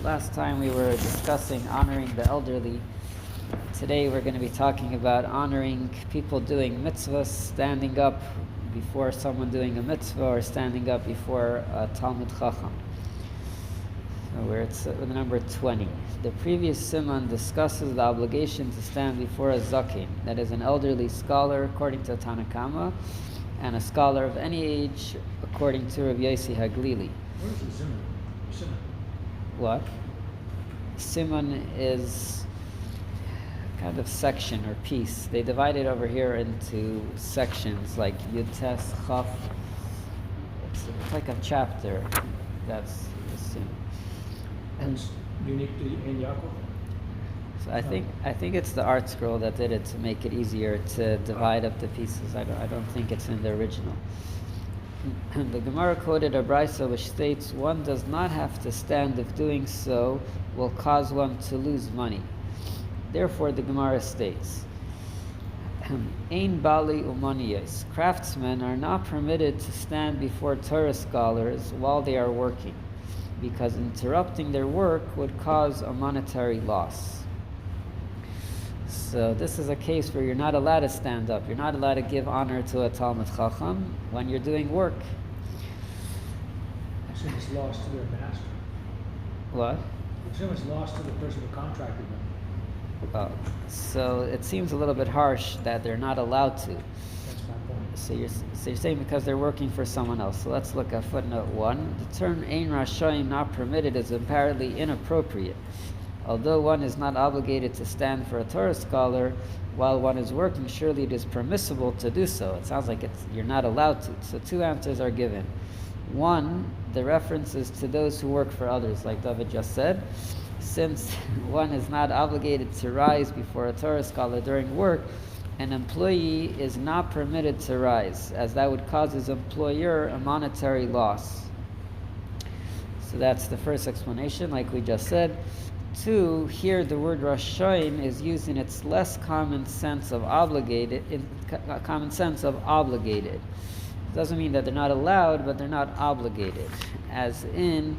Last time we were discussing honoring the elderly. Today we're going to be talking about honoring people doing mitzvahs, standing up before someone doing a mitzvah or standing up before a Talmid Chacham. So where it's the number 20. The previous siman discusses the obligation to stand before a zaken, that is an elderly scholar according to Tanakama, and a scholar of any age according to Rabbi Yossi Haglili. What is a siman? What? Siman is kind of section or piece. They divide it over here into sections like Yud Tes Chaf. It's like a chapter. That's the siman. And it's unique to Ein Yaakov? So I think it's the art scroll that did it to make it easier to divide up the pieces. I don't think it's in the original. The Gemara quoted a brisa which states one does not have to stand if doing so will cause one to lose money. Therefore, the Gemara states, Ein bali umaniyos, craftsmen are not permitted to stand before Torah scholars while they are working, because interrupting their work would cause a monetary loss. So this is a case where you're not allowed to stand up. You're not allowed to give honor to a Talmid Chacham when you're doing work. So it's lost to their master. What? So it's lost to the person who contracted them. So it seems a little bit harsh that they're not allowed to. That's my point. So you're saying because they're working for someone else. So let's look at footnote 1. The term Ein Rashoim, not permitted, is apparently inappropriate. Although one is not obligated to stand for a Torah scholar while one is working, surely it is permissible to do so. It sounds like you're not allowed to. So two answers are given. One, the reference is to those who work for others, like David just said. Since one is not obligated to rise before a Torah scholar during work, an employee is not permitted to rise, as that would cause his employer a monetary loss. So that's the first explanation, like we just said. 2, here the word rashoim is used in its less common sense of obligated. It doesn't mean that they're not allowed, but they're not obligated. As in,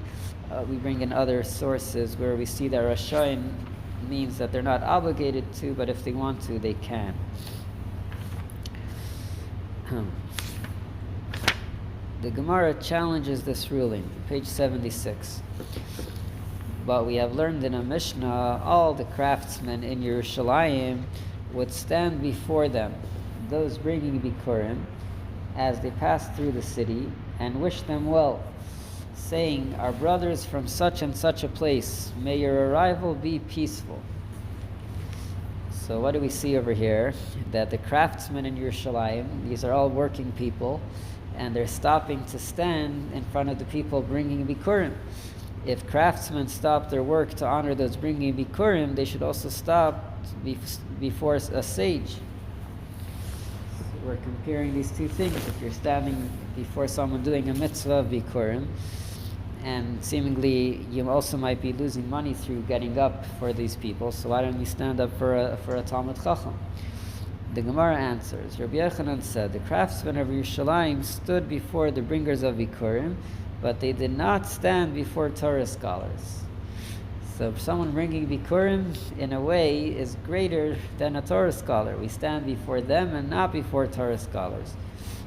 we bring in other sources where we see that rashoim means that they're not obligated to, but if they want to, they can. The Gemara challenges this ruling, page 76. But we have learned in a Mishnah, all the craftsmen in Yerushalayim would stand before them, those bringing Bikkurim, as they pass through the city, and wish them well, saying, our brothers from such and such a place, may your arrival be peaceful. So what do we see over here? That the craftsmen in Yerushalayim, these are all working people, and they're stopping to stand in front of the people bringing Bikkurim. If craftsmen stop their work to honor those bringing Bikkurim, they should also stop before a sage. So we're comparing these two things. If you're standing before someone doing a mitzvah of Bikkurim, and seemingly you also might be losing money through getting up for these people, so why don't you stand up for a Talmid Chacham? The Gemara answers, Rabbi Yochanan said, the craftsmen of Yerushalayim stood before the bringers of Bikkurim, but they did not stand before Torah scholars. So someone bringing Bikkurim, in a way, is greater than a Torah scholar. We stand before them and not before Torah scholars.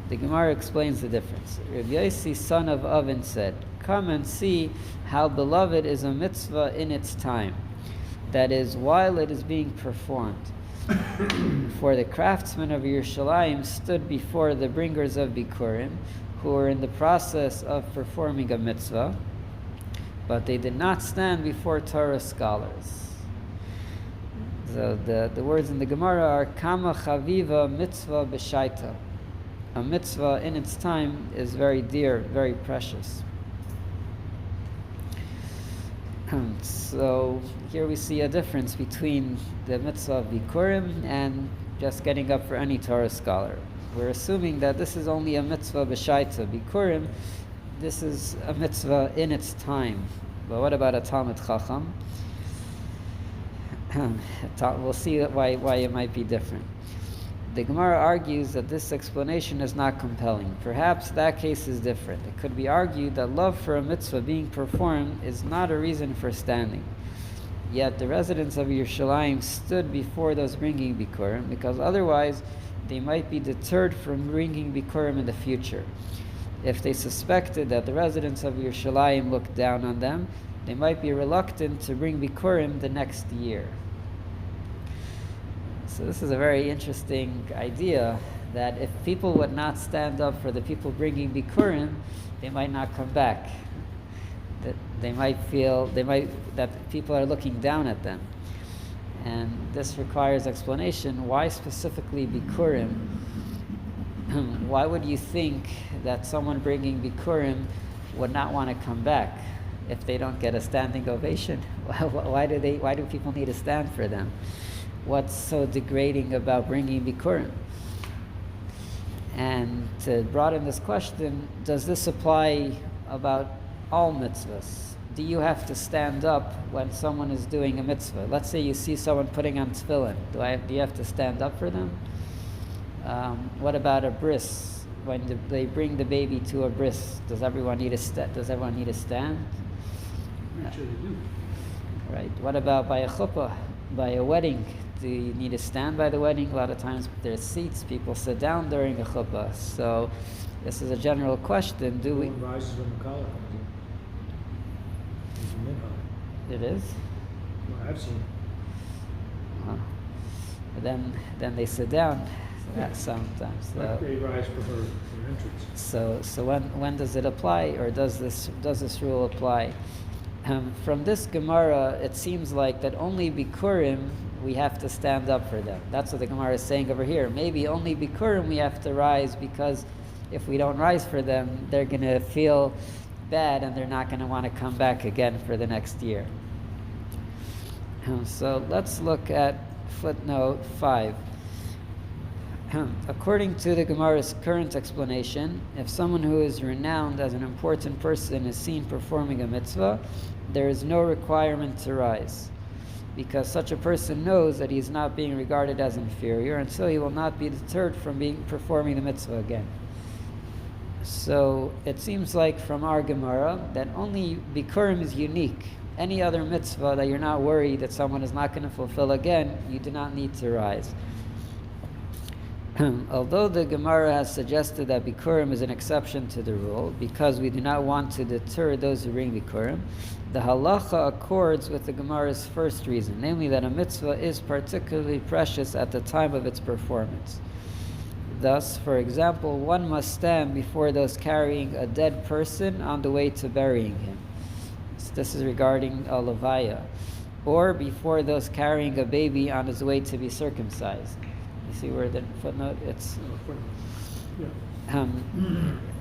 The Gemara explains the difference. Rabbi Yossi, son of Avin, said, come and see how beloved is a mitzvah in its time, that is, while it is being performed. For the craftsmen of Yerushalayim stood before the bringers of Bikkurim, who were in the process of performing a mitzvah, but they did not stand before Torah scholars. So the words in the Gemara are Kama Chaviva Mitzvah B'Shaita. A mitzvah in its time is very dear, very precious. So here we see a difference between the mitzvah of Bikkurim and just getting up for any Torah scholar. We're assuming that this is only a mitzvah b'shaita. Bikkurim, this is a mitzvah in its time. But what about a Talmid Chacham? We'll see why it might be different. The Gemara argues that this explanation is not compelling. Perhaps that case is different. It could be argued that love for a mitzvah being performed is not a reason for standing. Yet the residents of Yerushalayim stood before those bringing Bikkurim, because otherwise they might be deterred from bringing Bikkurim in the future. If they suspected that the residents of Yerushalayim looked down on them, they might be reluctant to bring Bikkurim the next year. So this is a very interesting idea, that if people would not stand up for the people bringing Bikkurim, they might not come back. That they might feel that people are looking down at them. And this requires explanation. Why specifically Bikkurim? Why would you think that someone bringing Bikkurim would not want to come back if they don't get a standing ovation? Why do people need to stand for them? What's so degrading about bringing Bikkurim? And to broaden this question, does this apply about all mitzvahs? Do you have to stand up when someone is doing a mitzvah? Let's say you see someone putting on tefillin. Do you have to stand up for them? What about a bris? When they bring the baby to a bris, does everyone need to stand? Actually, they do. Right. What about by a chuppah, by a wedding? Do you need to stand by the wedding? A lot of times there's seats. People sit down during a chuppah. So this is a general question. Do we? One rises when the collar comes in. There's a minhag. It is. Well, I've seen. But then they sit down. Sometimes. Like they rise for her entrance. So when does it apply, or does this rule apply? From this Gemara, it seems like that only Bikkurim we have to stand up for them. That's what the Gemara is saying over here. Maybe only Bikkurim we have to rise, because if we don't rise for them, they're going to feel bad and they're not going to want to come back again for the next year. So let's look at footnote 5. According to the Gemara's current explanation, if someone who is renowned as an important person is seen performing a mitzvah, there is no requirement to rise, because such a person knows that he is not being regarded as inferior, and so he will not be deterred from performing the mitzvah again. So it seems like from our Gemara that only Bikkurim is unique. Any other mitzvah that you're not worried that someone is not going to fulfill again, you do not need to rise. Although the Gemara has suggested that Bikkurim is an exception to the rule, because we do not want to deter those who bring Bikkurim, the halacha accords with the Gemara's first reason, namely that a mitzvah is particularly precious at the time of its performance. Thus, for example, one must stand before those carrying a dead person on the way to burying him. So this is regarding a levaya. Or before those carrying a baby on his way to be circumcised. You see where the footnote? It's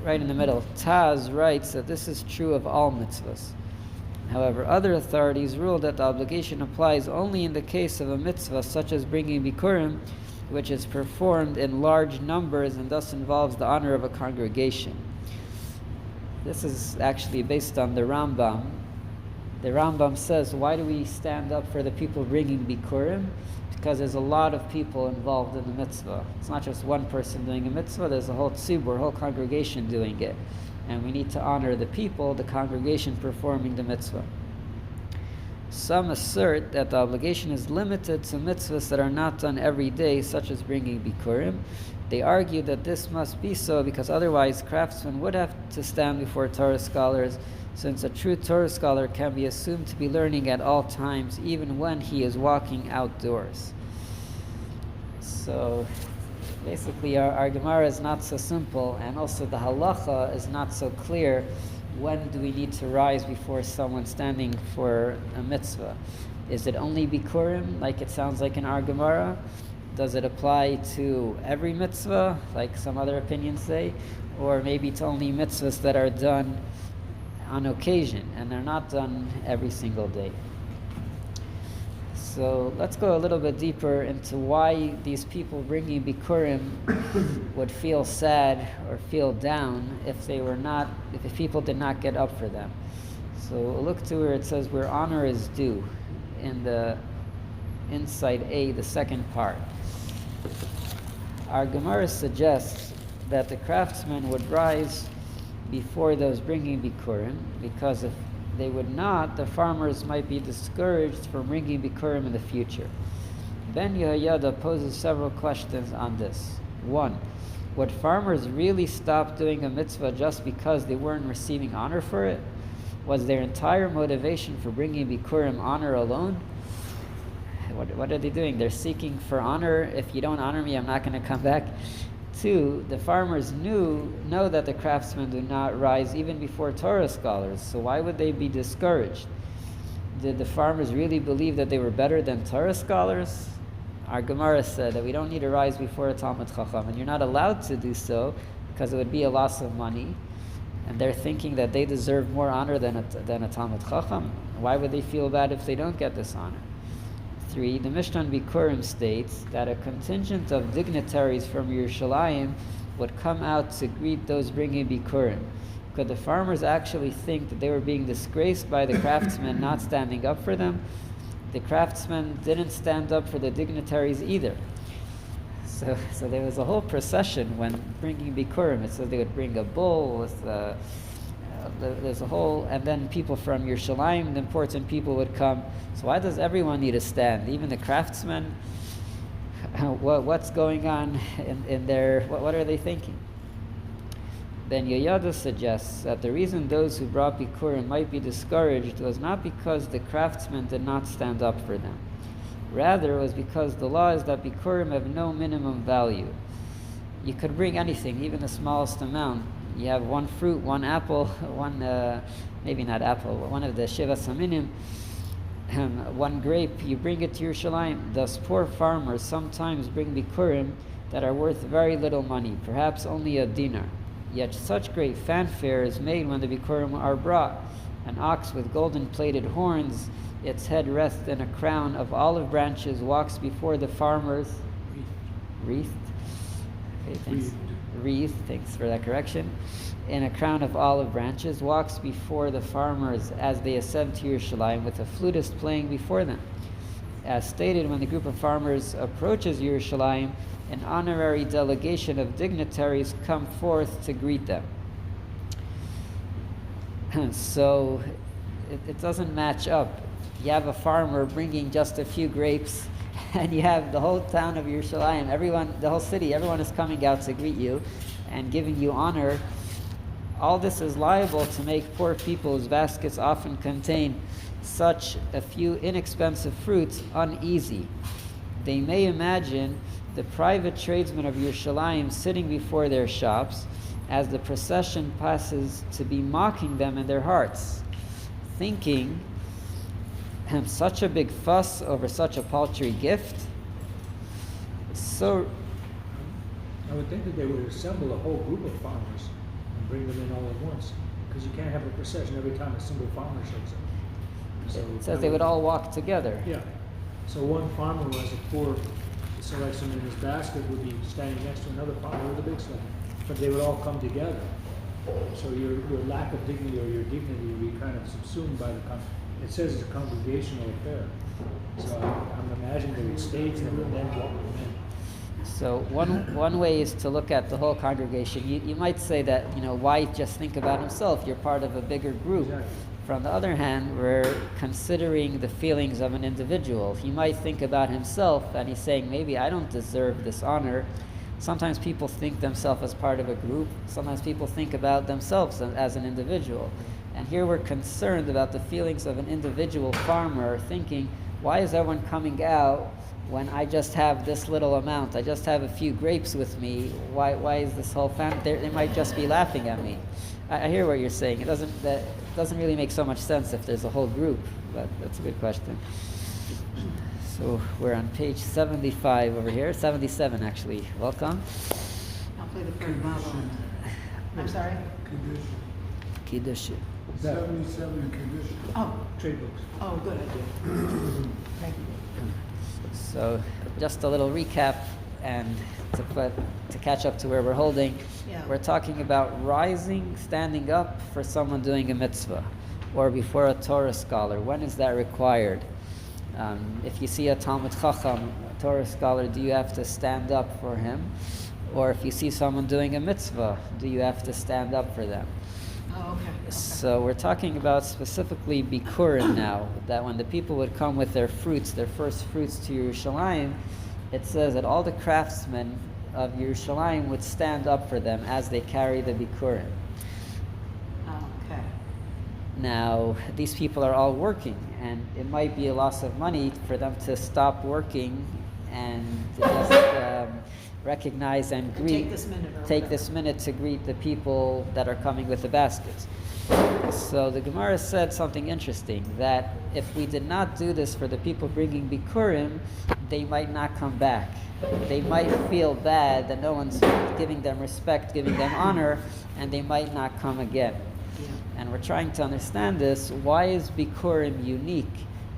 right in the middle. Taz writes that this is true of all mitzvahs. However, other authorities rule that the obligation applies only in the case of a mitzvah such as bringing Bikkurim, which is performed in large numbers and thus involves the honor of a congregation. This is actually based on the Rambam. The Rambam says, why do we stand up for the people bringing Bikkurim? Because there's a lot of people involved in the mitzvah. It's not just one person doing a mitzvah, there's a whole tzibur, a whole congregation doing it. And we need to honor the people, the congregation performing the mitzvah. Some assert that the obligation is limited to mitzvahs that are not done every day, such as bringing Bikkurim. They argue that this must be so because otherwise craftsmen would have to stand before Torah scholars, since a true Torah scholar can be assumed to be learning at all times, even when he is walking outdoors. So basically our Gemara is not so simple, and also the halacha is not so clear. When do we need to rise before someone standing for a mitzvah? Is it only Bikkurim, like it sounds like in our Gemara? Does it apply to every mitzvah, like some other opinions say? Or maybe to only mitzvahs that are done on occasion, and they're not done every single day? So let's go a little bit deeper into why these people bringing Bikkurim would feel sad or feel down if the people did not get up for them. So we'll look to where it says where honor is due in the inside A, the second part. Our Gemara suggests that the craftsmen would rise before those bringing Bikkurim, because if they would not, the farmers might be discouraged from bringing Bikkurim in the future. Ben Yehoyada poses several questions on this. 1. Would farmers really stop doing a mitzvah just because they weren't receiving honor for it? Was their entire motivation for bringing Bikkurim honor alone? What are they doing? They're seeking for honor. If you don't honor me, I'm not going to come back. 2, the farmers know that the craftsmen do not rise even before Torah scholars, so why would they be discouraged? Did the farmers really believe that they were better than Torah scholars? Our Gemara said that we don't need to rise before a Talmid Chacham, and you're not allowed to do so because it would be a loss of money, and they're thinking that they deserve more honor than a Talmid Chacham. Why would they feel bad if they don't get this honor? 3, the Mishnah on Bikkurim states that a contingent of dignitaries from Yerushalayim would come out to greet those bringing Bikkurim. Could the farmers actually think that they were being disgraced by the craftsmen not standing up for them? The craftsmen didn't stand up for the dignitaries either. So there was a whole procession when bringing Bikkurim. It says they would bring a bull with there's a whole, and then people from Yerushalayim, the important people, would come. So why does everyone need to stand? Even the craftsmen? What's going on in their, what are they thinking? Then Yehoyada suggests that the reason those who brought Bikkurim might be discouraged was not because the craftsmen did not stand up for them. Rather, it was because the law is that Bikkurim have no minimum value. You could bring anything, even the smallest amount. You have one fruit, one apple, maybe not apple, but one of the Shiva Saminim, one grape, you bring it to Yerushalayim. Thus poor farmers sometimes bring Bikkurim that are worth very little money, perhaps only a dinar. Yet such great fanfare is made when the Bikkurim are brought. An ox with golden plated horns, its head rests in a crown of olive branches, walks before the farmers. Wreathed? Okay, thanks. Wreath, thanks for that correction, in a crown of olive branches, walks before the farmers as they ascend to Yerushalayim, with a flutist playing before them. As stated, when the group of farmers approaches Yerushalayim, an honorary delegation of dignitaries come forth to greet them. So it doesn't match up. You have a farmer bringing just a few grapes, and you have the whole town of Yerushalayim, everyone, the whole city, everyone is coming out to greet you and giving you honor. All this is liable to make poor people whose baskets often contain such a few inexpensive fruits uneasy. They may imagine the private tradesmen of Yerushalayim sitting before their shops as the procession passes to be mocking them in their hearts, thinking, such a big fuss over such a paltry gift. So I would think that they would assemble a whole group of farmers and bring them in all at once, because you can't have a procession every time a single farmer shows up. So it says they would all walk together. Yeah. So one farmer who has a poor selection in his basket would be standing next to another farmer with a big selection, but they would all come together. So your lack of dignity or your dignity would be kind of subsumed by the it says it's a congregational affair. So I'm imagining they would stage them and then walk them in. So one way is to look at the whole congregation. You might say that, why just think about himself? You're part of a bigger group. Exactly. From the other hand, we're considering the feelings of an individual. He might think about himself, and he's saying, maybe I don't deserve this honor. Sometimes people think themselves as part of a group. Sometimes people think about themselves as an individual. And here we're concerned about the feelings of an individual farmer, thinking, why is everyone coming out when I just have this little amount? I just have a few grapes with me. Why is this whole family? They might just be laughing at me. I hear what you're saying. It doesn't really make so much sense if there's a whole group, but that's a good question. So we're on page 75 over here, 77 actually. Welcome. I'll play the third violin. I'm sorry? Kiddush. 77 condition. Oh, Trade books. oh, good idea. Thank you. So just a little recap, and to catch up to where we're holding. Yeah. We're talking about rising, standing up for someone doing a mitzvah, or before a Torah scholar. When is that required? If you see a Talmid Chacham, a Torah scholar, do you have to stand up for him? Or if you see someone doing a mitzvah, do you have to stand up for them? Oh, okay. So we're talking about specifically Bikkurim now, that when the people would come with their fruits, their first fruits to Yerushalayim, it says that all the craftsmen of Yerushalayim would stand up for them as they carry the Bikkurim. Oh, okay. Now, these people are all working, and it might be a loss of money for them to stop working and just recognize and greet. Take this minute to greet the people that are coming with the baskets. So the Gemara said something interesting, that if we did not do this for the people bringing Bikkurim, they might not come back. They might feel bad that no one's giving them respect, giving them honor, and they might not come again. Yeah. And we're trying to understand this. Why is Bikkurim unique?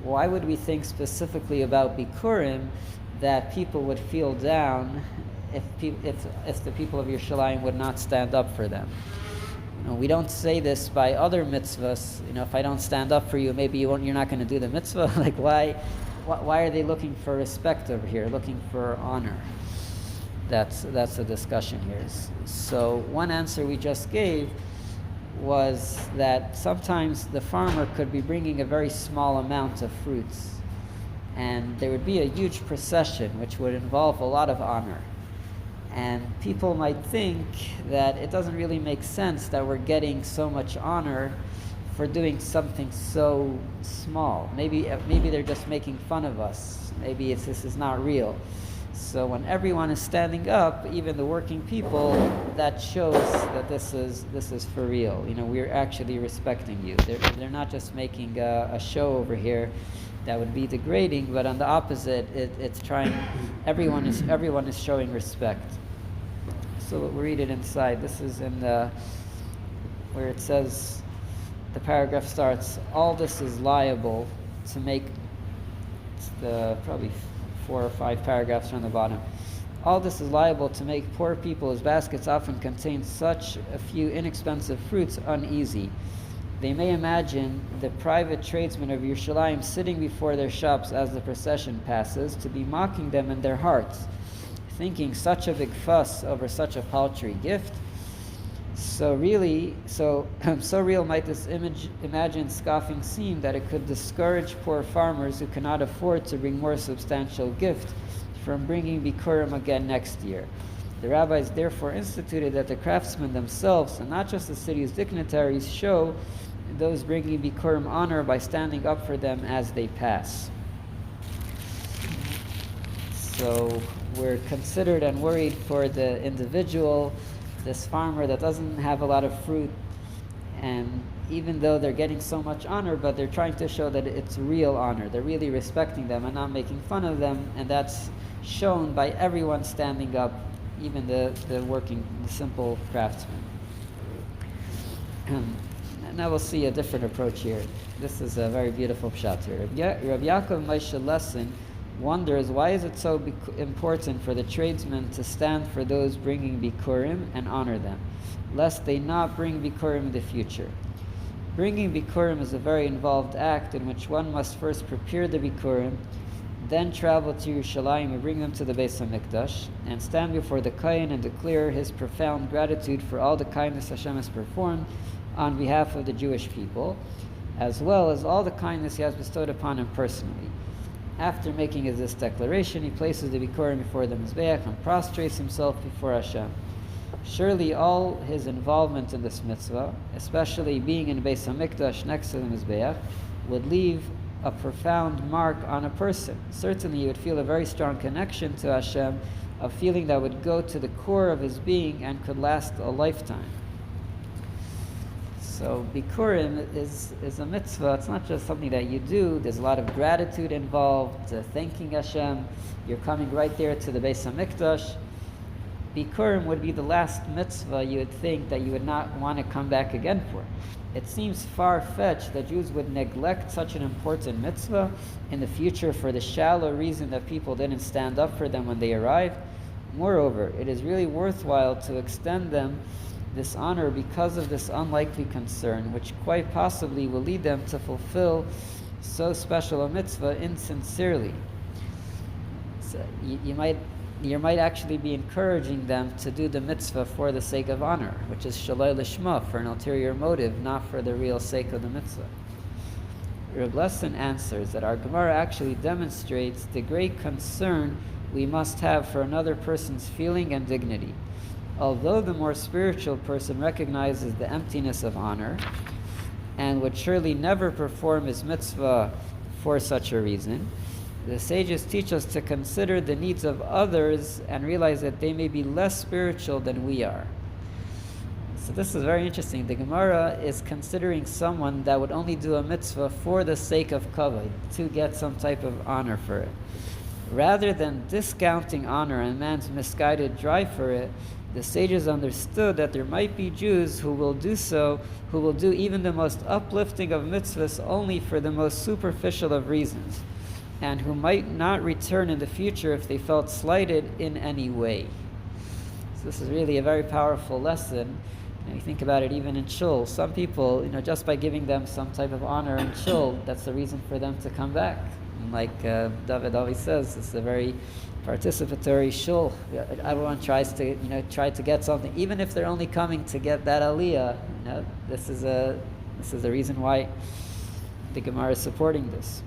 Why would we think specifically about Bikkurim that people would feel down if the people of Yerushalayim would not stand up for them? We don't say this by other mitzvahs. If I don't stand up for you, maybe you're not going to do the mitzvah. Like, why are they looking for respect over here, looking for honor? That's the discussion here. So one answer we just gave was that sometimes the farmer could be bringing a very small amount of fruits, and there would be a huge procession which would involve a lot of honor. And people might think that it doesn't really make sense that we're getting so much honor for doing something so small. Maybe they're just making fun of us. Maybe this is not real. So when everyone is standing up, even the working people, that shows that this is for real. We're actually respecting you. They're not just making a show over here that would be degrading, but on the opposite, it's trying. Everyone is showing respect. So we'll read it inside. This is in where it says, the paragraph starts, all this is liable to make, it's probably 4 or 5 paragraphs from the bottom. All this is liable to make poor people whose baskets often contain such a few inexpensive fruits uneasy. They may imagine the private tradesmen of Yerushalayim sitting before their shops as the procession passes, to be mocking them in their hearts, thinking such a big fuss over such a paltry gift. So real might this imagined scoffing seem, that it could discourage poor farmers who cannot afford to bring more substantial gift from bringing Bikkurim again next year. The rabbis therefore instituted that the craftsmen themselves, and not just the city's dignitaries, show those bringing Bikkurim honor by standing up for them as they pass. So we're considered and worried for the individual, this farmer that doesn't have a lot of fruit, and even though they're getting so much honor, but they're trying to show that it's real honor. They're really respecting them and not making fun of them, and that's shown by everyone standing up, even the simple craftsmen. Now we'll see a different approach here. This is a very beautiful pshat here. Rabbi Yaakov Moshe Lesson wonders, why is it so important for the tradesmen to stand for those bringing Bikkurim and honor them, lest they not bring Bikkurim in the future? Bringing Bikkurim is a very involved act in which one must first prepare the Bikkurim, then travel to Yerushalayim and bring them to the Beis HaMikdash, and stand before the Kohen and declare his profound gratitude for all the kindness Hashem has performed on behalf of the Jewish people, as well as all the kindness he has bestowed upon him personally. After making this declaration, he places the Bikkurim before the Mizbeach and prostrates himself before Hashem. Surely all his involvement in this mitzvah, especially being in Beis HaMikdash next to the Mizbeach, would leave a profound mark on a person. Certainly he would feel a very strong connection to Hashem, a feeling that would go to the core of his being and could last a lifetime. So Bikkurim is a mitzvah. It's not just something that you do. There's a lot of gratitude involved, thanking Hashem. You're coming right there to the Beis HaMikdash. Bikkurim would be the last mitzvah you would think that you would not want to come back again for. It seems far-fetched that Jews would neglect such an important mitzvah in the future for the shallow reason that people didn't stand up for them when they arrived. Moreover, it is really worthwhile to extend them this honor because of this unlikely concern, which quite possibly will lead them to fulfill so special a mitzvah insincerely. So you might actually be encouraging them to do the mitzvah for the sake of honor, which is shaloi lishma, for an ulterior motive, not for the real sake of the mitzvah. Reb Lesson answers that our Gemara actually demonstrates the great concern we must have for another person's feeling and dignity. Although the more spiritual person recognizes the emptiness of honor and would surely never perform his mitzvah for such a reason, the sages teach us to consider the needs of others and realize that they may be less spiritual than we are. So this is very interesting. The Gemara is considering someone that would only do a mitzvah for the sake of kavod, to get some type of honor for it. Rather than discounting honor and man's misguided drive for it, the sages understood that there might be Jews who will do even the most uplifting of mitzvahs only for the most superficial of reasons, and who might not return in the future if they felt slighted in any way. So this is really a very powerful lesson. You think about it even in shul. Some people, just by giving them some type of honor in shul, that's the reason for them to come back. And like David always says, it's a very participatory shul. Everyone tries to get something, even if they're only coming to get that aliyah. This is the reason why the Gemara is supporting this.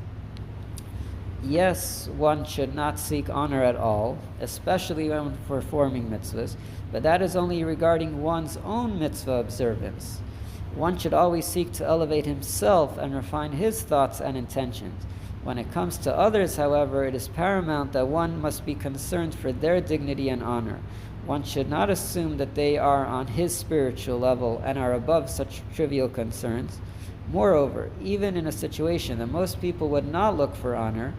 Yes, one should not seek honor at all, especially when performing mitzvahs, but that is only regarding one's own mitzvah observance. One should always seek to elevate himself and refine his thoughts and intentions. When it comes to others, however, it is paramount that one must be concerned for their dignity and honor. One should not assume that they are on his spiritual level and are above such trivial concerns. Moreover, even in a situation that most people would not look for honor,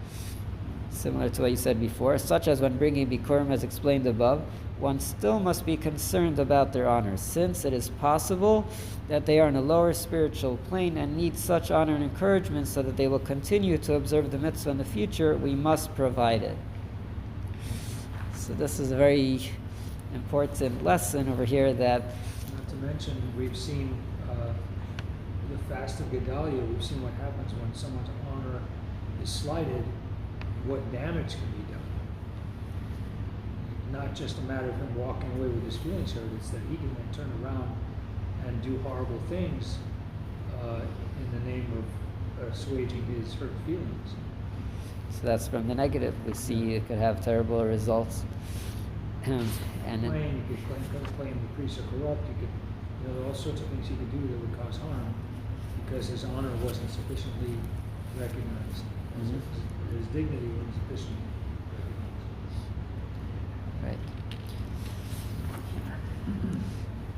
similar to what you said before, such as when bringing Bikkurim as explained above, one still must be concerned about their honor, since it is possible that they are in a lower spiritual plane and need such honor and encouragement so that they will continue to observe the mitzvah in the future. We must provide it. So this is a very important lesson over here that... Not to mention, we've seen the fast of Gedalia, we've seen what happens when someone's honor is slighted, what damage can be done. Not just a matter of him walking away with his feelings hurt, it's that he can then turn around and do horrible things in the name of assuaging his hurt feelings. So that's from the negative. We see it could have terrible results. You could claim the priests are corrupt. There are all sorts of things he could do that would cause harm because his honor wasn't sufficiently recognized. Mm-hmm. His dignity wasn't sufficiently recognized. Right.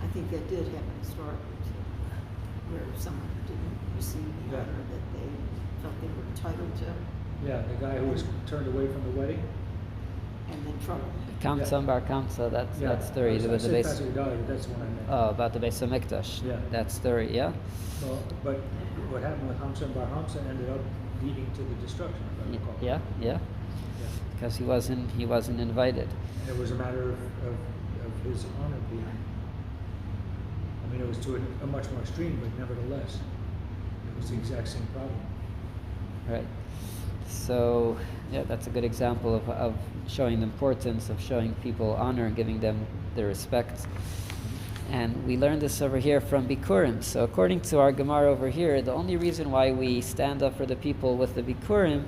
I think that did happen historically too, where someone didn't receive the honor that they felt they were entitled to, Yeah, the guy who was turned away from the wedding. and then trouble. Kamsa Bar Kamsa, that story with the base. That's the one I meant. Oh, about the base of Mikdash. Yeah. That story, yeah. Well, but what happened with Hamsa and Bar Hamsa ended up leading to the destruction, if I recall. Yeah. Because he wasn't invited. And it was a matter of his honor being. I mean, it was to a much more extreme, but nevertheless, it was the exact same problem. Right. So, yeah, that's a good example of showing the importance of showing people honor and giving them the respect. And we learned this over here from Bikkurim. So according to our Gemara over here, the only reason why we stand up for the people with the Bikkurim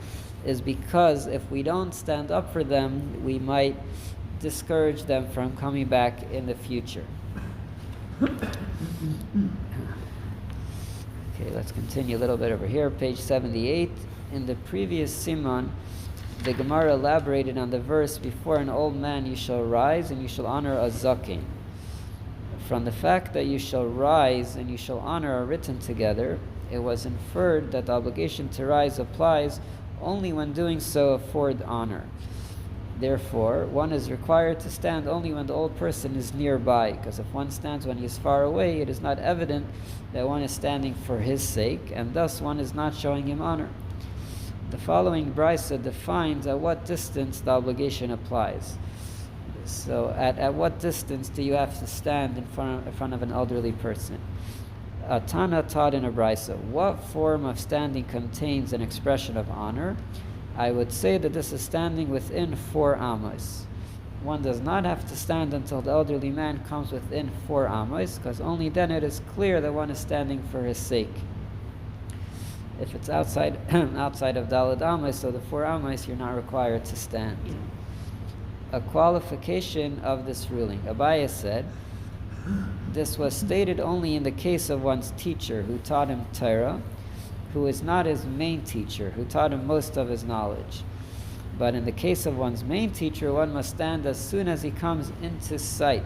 is because if we don't stand up for them, we might discourage them from coming back in the future. Okay, let's continue a little bit over here, page 78. In the previous Siman, the Gemara elaborated on the verse, "Before an old man you shall rise and you shall honor a zaken." From the fact that you shall rise and you shall honor are written together, it was inferred that the obligation to rise applies only when doing so afford honor. Therefore, one is required to stand only when the old person is nearby, because if one stands when he is far away, it is not evident that one is standing for his sake, and thus one is not showing him honor. The following brisa defines at what distance the obligation applies. So at what distance do you have to stand in front of an elderly person? A Tana taught in a brisa, what form of standing contains an expression of honor? I would say that this is standing within 4 amos. One does not have to stand until the elderly man comes within 4 amos, because only then it is clear that one is standing for his sake. If it's outside outside of Daled amos, so the 4 amos, you're not required to stand. A qualification of this ruling. Abaye said, this was stated only in the case of one's teacher who taught him Torah, who is not his main teacher, who taught him most of his knowledge. But in the case of one's main teacher, one must stand as soon as he comes into sight,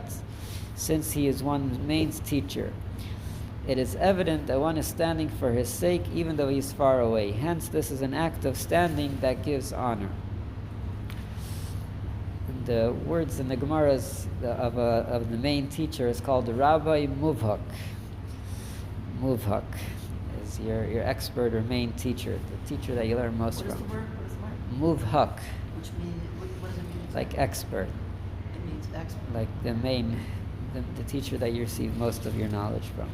since he is one's main teacher. It is evident that one is standing for his sake, even though he is far away. Hence, this is an act of standing that gives honor. The words in the Gemaras of the main teacher is called the Rabbi Muvhak. Muvhak is your expert or main teacher, the teacher that you learn most What is from. the word? What is the word? Muvhak, Which means, what does it mean? like expert, It means expert. like the main, the teacher that you receive most of your knowledge from.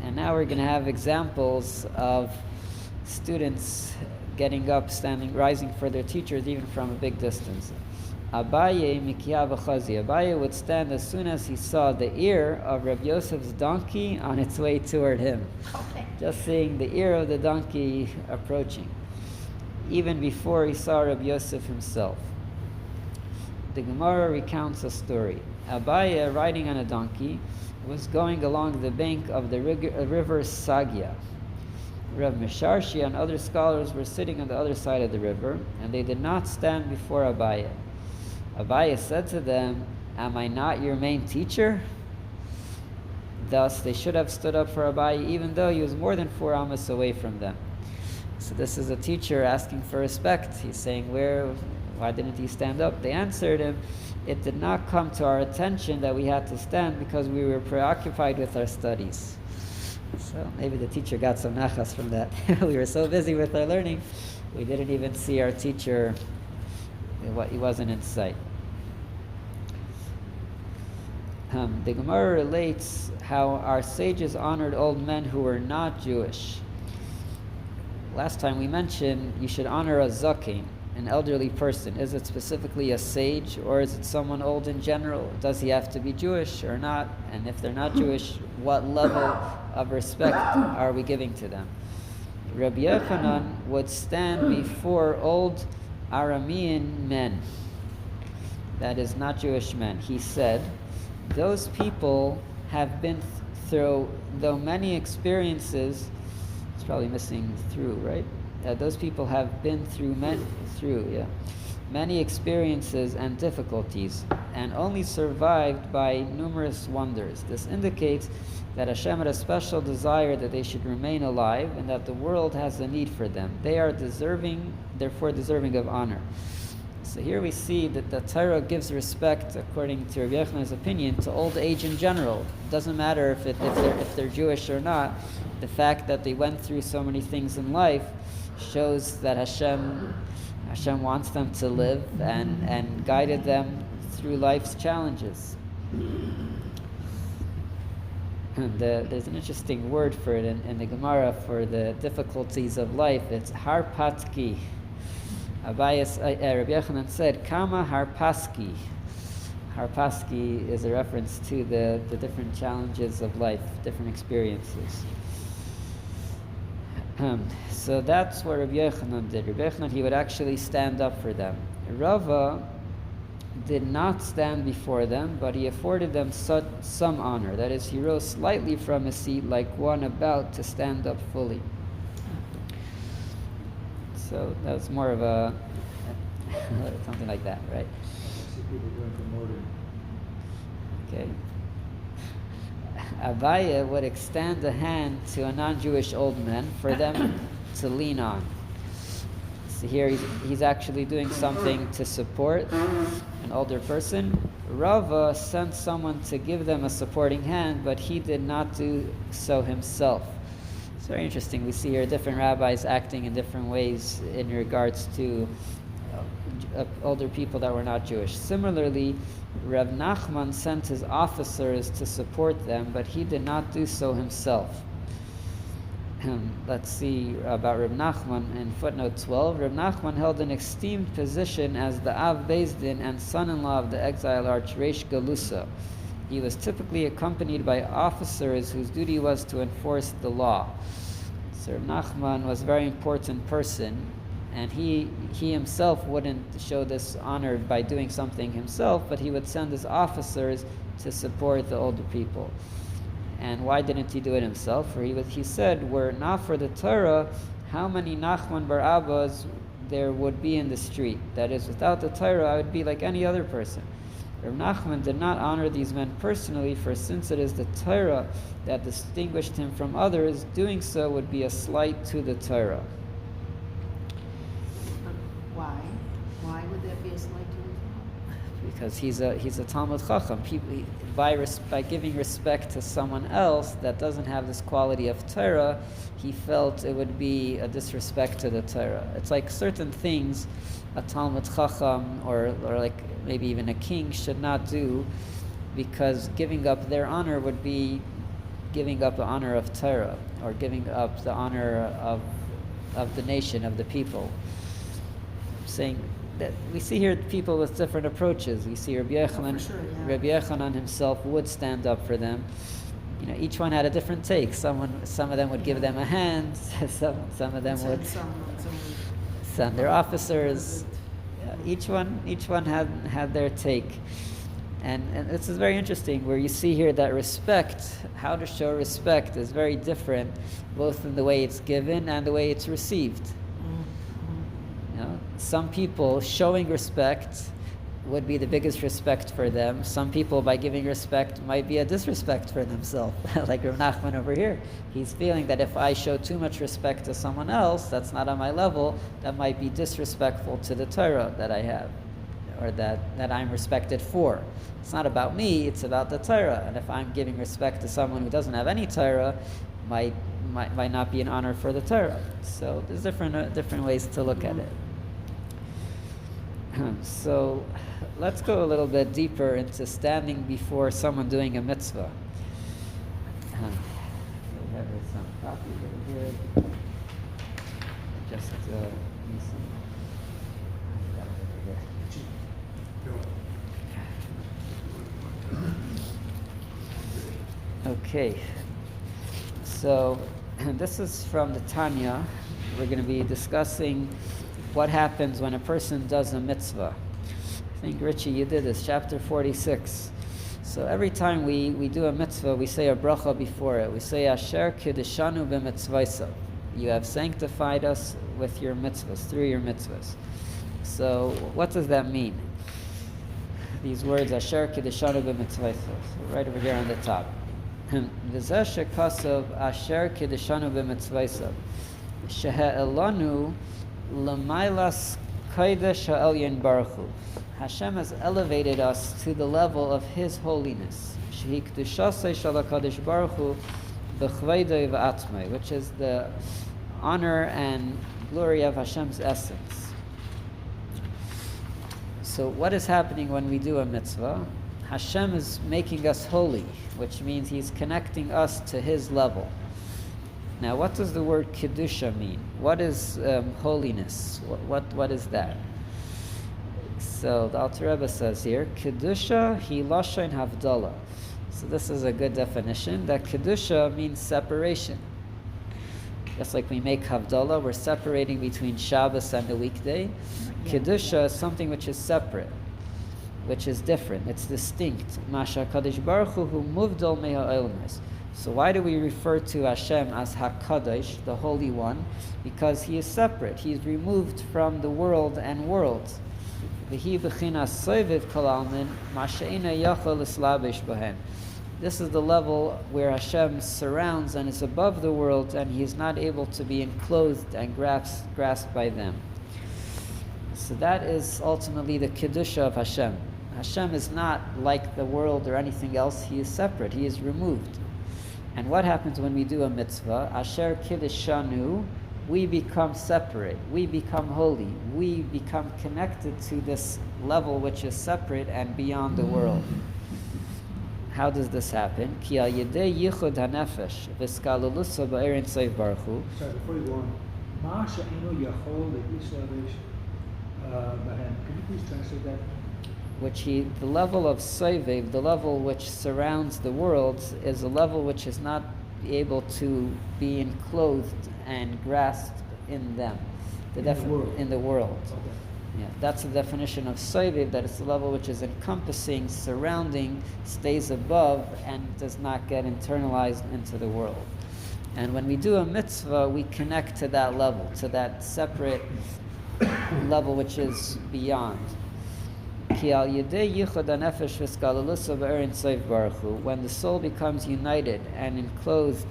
And now we're going to have examples of students getting up, standing, rising for their teachers even from a big distance. Abaye Mikiya B'chazi. Abaye would stand as soon as he saw the ear of Rabbi Yosef's donkey on its way toward him. Okay. Just seeing the ear of the donkey approaching, even before he saw Rabbi Yosef himself. The Gemara recounts a story. Abaye, riding on a donkey, was going along the bank of the river Sagya. Rav Misharshi and other scholars were sitting on the other side of the river, and they did not stand before Abaye. Abaye said to them, "Am I not your main teacher?" Thus, they should have stood up for Abaye, even though he was more than 4 amos away from them. So this is a teacher asking for respect. He's saying, why didn't he stand up? They answered him, it did not come to our attention that we had to stand because we were preoccupied with our studies. So maybe the teacher got some nachas from that. We were so busy with our learning, we didn't even see our teacher, he wasn't in sight. The Gemara relates how our sages honored old men who were not Jewish. Last time we mentioned you should honor a zaken, an elderly person. Is it specifically a sage, or is it someone old in general? Does he have to be Jewish or not? And if they're not Jewish, what level of respect are we giving to them? Rabbi Yochanan would stand before old Aramean men, that is, not Jewish men. He said, those people have been through, though many experiences, it's probably missing through, right? Those people have been through many experiences and difficulties, and only survived by numerous wonders. This indicates that Hashem had a special desire that they should remain alive, and that the world has a need for them. They are therefore deserving of honor. So here we see that the Torah gives respect, according to Rabbi Yochanan's opinion, to old age in general. It doesn't matter if they're Jewish or not. The fact that they went through so many things in life shows that Hashem wants them to live and guided them through life's challenges. And there's an interesting word for it in the Gemara for the difficulties of life. It's harpatki. Rabbi Yochanan said, Kama harpaski. Harpaski is a reference to the different challenges of life, different experiences. So that's what Rabbi Yochanan did. Rabbi Yochanan, he would actually stand up for them. Rava did not stand before them, but he afforded them some honor. That is, he rose slightly from his seat like one about to stand up fully. So that's more of a something like that, right? I see people doing promoting. Okay. Abaye would extend a hand to a non-Jewish old man for them to lean on. So here he's actually doing something to support an older person. Rava sent someone to give them a supporting hand, but he did not do so himself. It's very interesting. We see here different rabbis acting in different ways in regards to older people that were not Jewish. Similarly, Reb Nachman sent his officers to support them, but he did not do so himself. Let's see about Reb Nachman in footnote 12. Reb Nachman held an esteemed position as the Av Beis Din and son-in-law of the exile Reish Galusa. He was typically accompanied by officers whose duty was to enforce the law. So Reb Nachman was a very important person, and he himself wouldn't show this honor by doing something himself, but he would send his officers to support the older people. And why didn't he do it himself? For he said, were it not for the Torah, how many Nachman bar Abbas there would be in the street? That is, without the Torah, I would be like any other person. Reb Nachman did not honor these men personally, for since it is the Torah that distinguished him from others, doing so would be a slight to the Torah. Why? Why would that be a slight to his? Because he's a Talmid Chacham. By giving respect to someone else that doesn't have this quality of Torah, he felt it would be a disrespect to the Torah. It's like certain things a Talmid Chacham or like maybe even a king should not do, because giving up their honor would be giving up the honor of Torah, or giving up the honor of the nation, of the people. Saying that we see here people with different approaches. We see Rabbi Yochanan himself would stand up for them. Each one had a different take. Some of them would give them a hand. Some of them would send their officers. Each one had their take, and this is very interesting. Where you see here that respect, how to show respect, is very different, both in the way it's given and the way it's received. Some people showing respect would be the biggest respect for them. Some people, by giving respect, might be a disrespect for themselves. Like Rav Nachman over here. He's feeling that if I show too much respect to someone else that's not on my level, that might be disrespectful to the Torah that I have, or that I'm respected for. It's not about me, it's about the Torah. And if I'm giving respect to someone who doesn't have any Torah, might not be an honor for the Torah. So there's different ways to look at it. So let's go a little bit deeper into standing before someone doing a mitzvah. We have some copies over here. Just okay. So this is from the Tanya. We're going to be discussing what happens when a person does a mitzvah. I think, Richie, you did this, chapter 46. So every time we do a mitzvah, we say a bracha before it. We say, Asher kiddushanu b'mitzvaysa. You have sanctified us with your mitzvahs, through your mitzvahs. So what does that mean? These words, Asher kiddushanu b'mitzvaysa. So right over here on the top. V'zeh shekasav Asher kiddushanu b'mitzvaysa. Shehe'elanu L'mailas Kodesh Ha'elyon Baruch Hu. Hashem has elevated us to the level of His holiness. Shehi Kedushasei Shel HaKadosh Baruch Hu B'chveidoi V'atmei, which is the honor and glory of Hashem's essence. So what is happening when we do a mitzvah? Hashem is making us holy, which means He's connecting us to His level. Now, what does the word kedusha mean? What is holiness? What is that? So the Alter Rebbe says here, kedusha hi lashon havdalah. So this is a good definition. That kedusha means separation. Just like we make havdalah, we're separating between Shabbos and the weekday. Kedusha is something which is separate, which is different. It's distinct. Masha Kadosh Baruch Hu muvdal meha holiness. So why do we refer to Hashem as HaKadosh, the Holy One? Because He is separate. He is removed from the world and worlds. This is the level where Hashem surrounds and is above the world, and He is not able to be enclosed and grasped by them. So that is ultimately the Kedusha of Hashem. Hashem is not like the world or anything else. He is separate. He is removed. And what happens when we do a mitzvah? Asher kiddushanu, we become separate, we become holy, we become connected to this level which is separate and beyond the world. How does this happen? Ki al yedei yichud hanefesh v'skalulusa ba'erin soif baruch hu. Sorry, before you go on. Ma'asha inu yachol le'israelish bahem. Could you please translate that? The level of soivev, the level which surrounds the world, is a level which is not able to be enclosed and grasped in them. In the world. In the world. Okay. Yeah, that's the definition of soivev, that it's the level which is encompassing, surrounding, stays above, and does not get internalized into the world. And when we do a mitzvah, we connect to that level, to that separate level which is beyond. When the soul becomes united and enclosed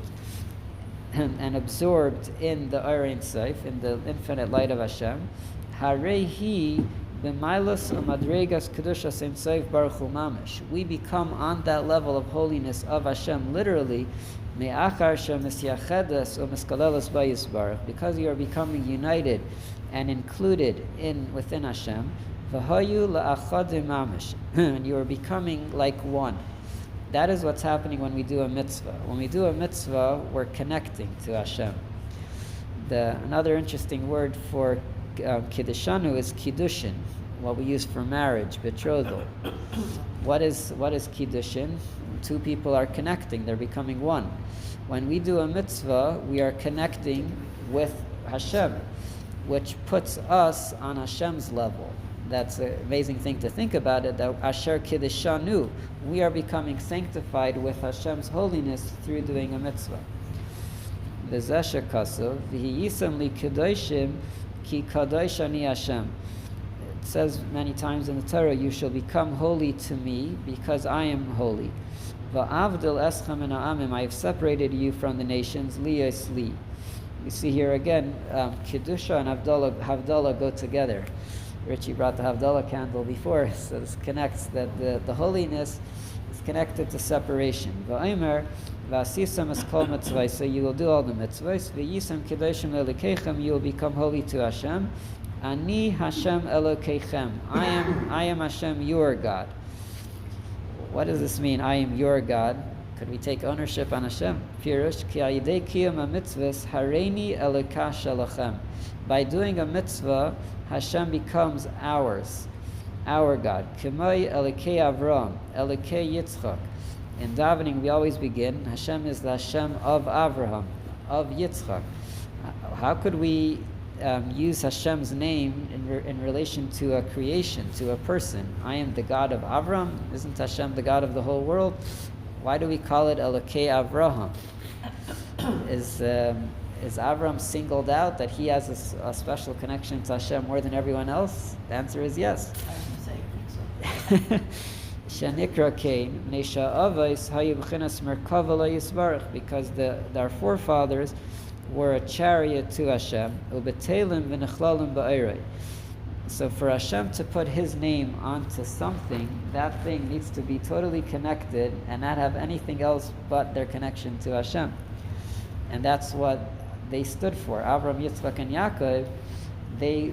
and absorbed in the Ein Sof, in the infinite light of Hashem, we become on that level of holiness of Hashem, literally, because you are becoming united and included within Hashem. And you are becoming like one. That is what's happening when we do a mitzvah. When we do a mitzvah, we're connecting to Hashem. Another interesting word for kiddishanu is kiddushin, what we use for marriage, betrothal. What is kiddushin? Two people are connecting, they're becoming one. When we do a mitzvah, we are connecting with Hashem, which puts us on Hashem's level. That's an amazing thing to think about it, that Asher Kiddishanu, we are becoming sanctified with Hashem's holiness through doing a mitzvah. V'zeh shekasuv, v'hiyisam li kedoshim ki kadosh ani Hashem. It says many times in the Torah, you shall become holy to me because I am holy. Va'avdil eschem min ha'amim, I have separated you from the nations, liyos li. You see here again, Kedusha and Havdalah go together. Richie brought the Havdalah candle before, so this connects that the holiness is connected to separation. V'aymer v'asisam es kol mitzvah, so you will do all the mitzvahs. V'yisam kedoshim le'elokeichem, you will become holy to Hashem. Ani Hashem Elokeichem, I am Hashem, your God. What does this mean? I am your God. Could we take ownership on Hashem? Pirush ki ayidei kiyum mitzvahs hareini Eloka shalachem. By doing a mitzvah, Hashem becomes ours, our God. K'may Elokei Avram, Elokei Yitzchak. In davening, we always begin, Hashem is the Hashem of Avraham, of Yitzchak. How could we use Hashem's name in relation to a creation, to a person? I am the God of Avram. Isn't Hashem the God of the whole world? Why do we call it Elokei Avraham? Is Avram singled out that he has a special connection to Hashem more than everyone else? The answer is yes. Shanikra Kain, Nesha Avos, Hayubchinas Merkava Yisbarach, because our forefathers were a chariot to Hashem, Ubetelim v'nechlalim ba'irei. So for Hashem to put His name onto something, that thing needs to be totally connected and not have anything else but their connection to Hashem. And that's what they stood for. Avram, Yitzchak, and Yaakov,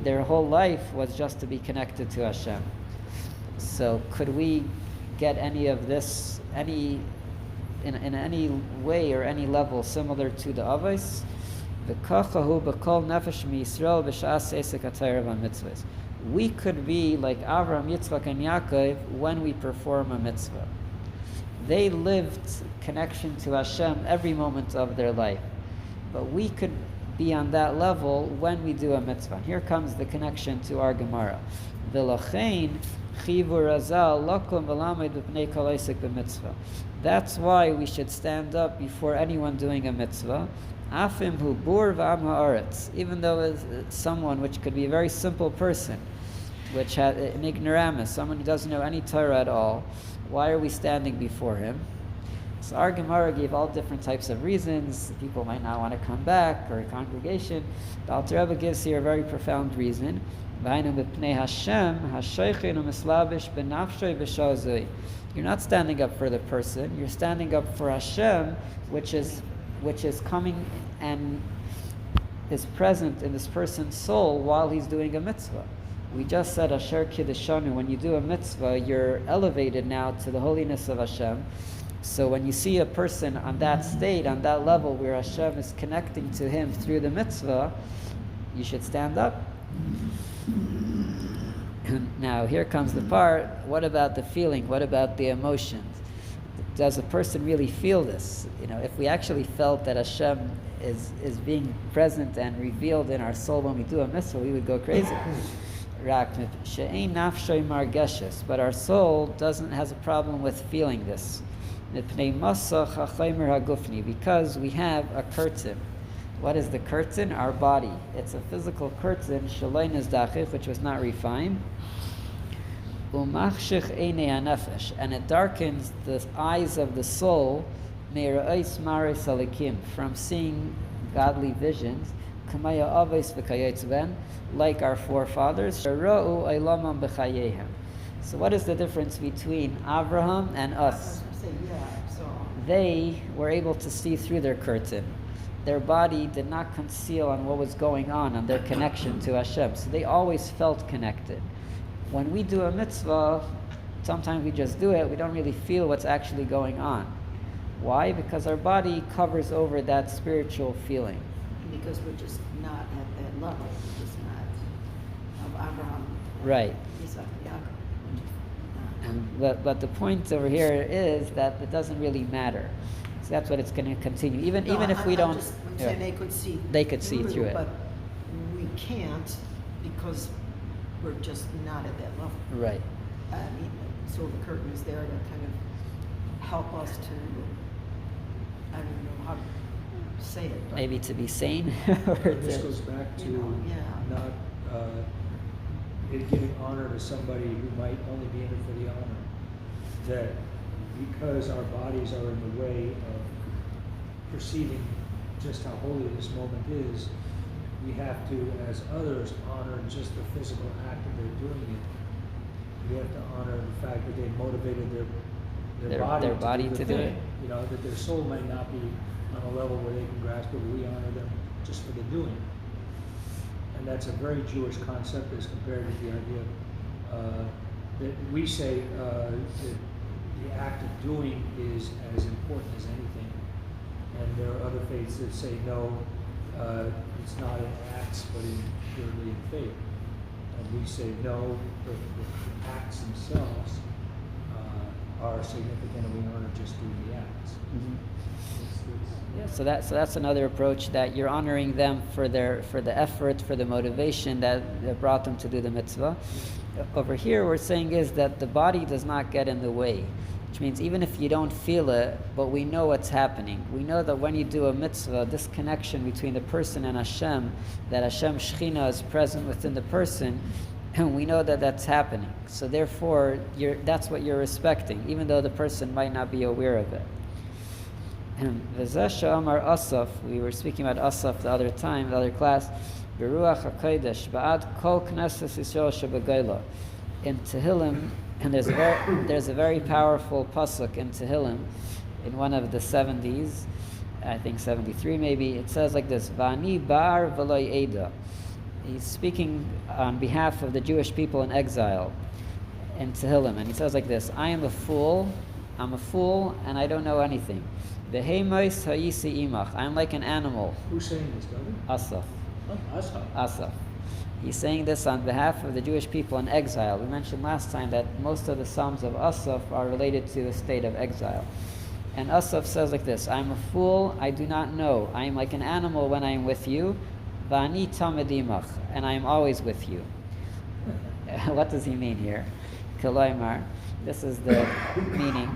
their whole life was just to be connected to Hashem. So could we get any of this, in any way or any level similar to the Avos? We could be like Avram, Yitzchak, and Yaakov when we perform a mitzvah. They lived connection to Hashem every moment of their life. But we could be on that level when we do a mitzvah. And here comes the connection to our Gemara. That's why we should stand up before anyone doing a mitzvah. Even though it's someone which could be a very simple person, which had an ignoramus, someone who doesn't know any Torah at all, why are we standing before him? So our Gemara gave all different types of reasons. People might not want to come back, or a congregation. The Alter Rebbe gives here a very profound reason. You're not standing up for the person. You're standing up for Hashem, which is coming and is present in this person's soul while he's doing a mitzvah. We just said Asher Kiddushanu, when you do a mitzvah, you're elevated now to the holiness of Hashem. So when you see a person on that state, on that level where Hashem is connecting to him through the mitzvah, you should stand up. Now here comes the part, what about the feeling? What about the emotions? Does a person really feel this? If we actually felt that Hashem is being present and revealed in our soul when we do a mitzvah, we would go crazy. But our soul has a problem with feeling this. Because we have a curtain. What is the curtain? Our body. It's a physical curtain, which was not refined. And it darkens the eyes of the soul from seeing godly visions, like our forefathers. So what is the difference between Abraham and us? They were able to see through their curtain. Their body did not conceal on what was going on their connection to Hashem. So they always felt connected. When we do a mitzvah, sometimes we just do it, we don't really feel what's actually going on. Why? Because our body covers over that spiritual feeling. Because we're just not at that level. We're just not of Abraham. Right. Isaac, But the point over here is that it doesn't really matter. So that's what it's going to continue. Even if we don't... Yeah. They could see through it. But we can't because we're just not at that level. Right. So the curtain is there to kind of help us to, I don't know how to say it. But maybe to be sane. This goes back to not giving honor to somebody who might only be in it for the honor. That because our bodies are in the way of perceiving just how holy this moment is, we have to, as others, honor just the physical act of their doing it. We have to honor the fact that they motivated their body to do it. That their soul might not be on a level where they can grasp it, but we honor them just for the doing. And that's a very Jewish concept as compared to the idea that we say that the act of doing is as important as anything. And there are other faiths that say no, it's not in acts, but purely in faith. And we say no, the acts themselves are significant, and we honor just doing the acts. Mm-hmm. So that's another approach, that you're honoring them for the effort, for the motivation that brought them to do the mitzvah. Over here, we're saying is that the body does not get in the way, which means even if you don't feel it, but we know what's happening. We know that when you do a mitzvah, this connection between the person and Hashem, that Hashem Shechina is present within the person, and we know that that's happening. So therefore, that's what you're respecting, even though the person might not be aware of it. V'zeh Amar Asaf, we were speaking about Asaf the other class, Beruach HaKodesh, Ba'ad Kol Knesset Yisrael Shebegayla. In Tehillim, and there's a very powerful pasuk in Tehillim, in one of the 70s, I think 73 maybe, it says like this, V'ani bar v'lo eda. He's speaking on behalf of the Jewish people in exile in Tehillim, and he says like this, I'm a fool, and I don't know anything. V'heimois ha'isi imach. I'm like an animal. Who's saying this, David? Asaf. Oh, Asaf. He's saying this on behalf of the Jewish people in exile. We mentioned last time that most of the Psalms of Asaf are related to a state of exile. And Asaf says like this, I'm a fool, I do not know. I am like an animal when I am with you. V'ani Talmid Imach. And I am always with you. What does he mean here? Koloimar. This is the meaning.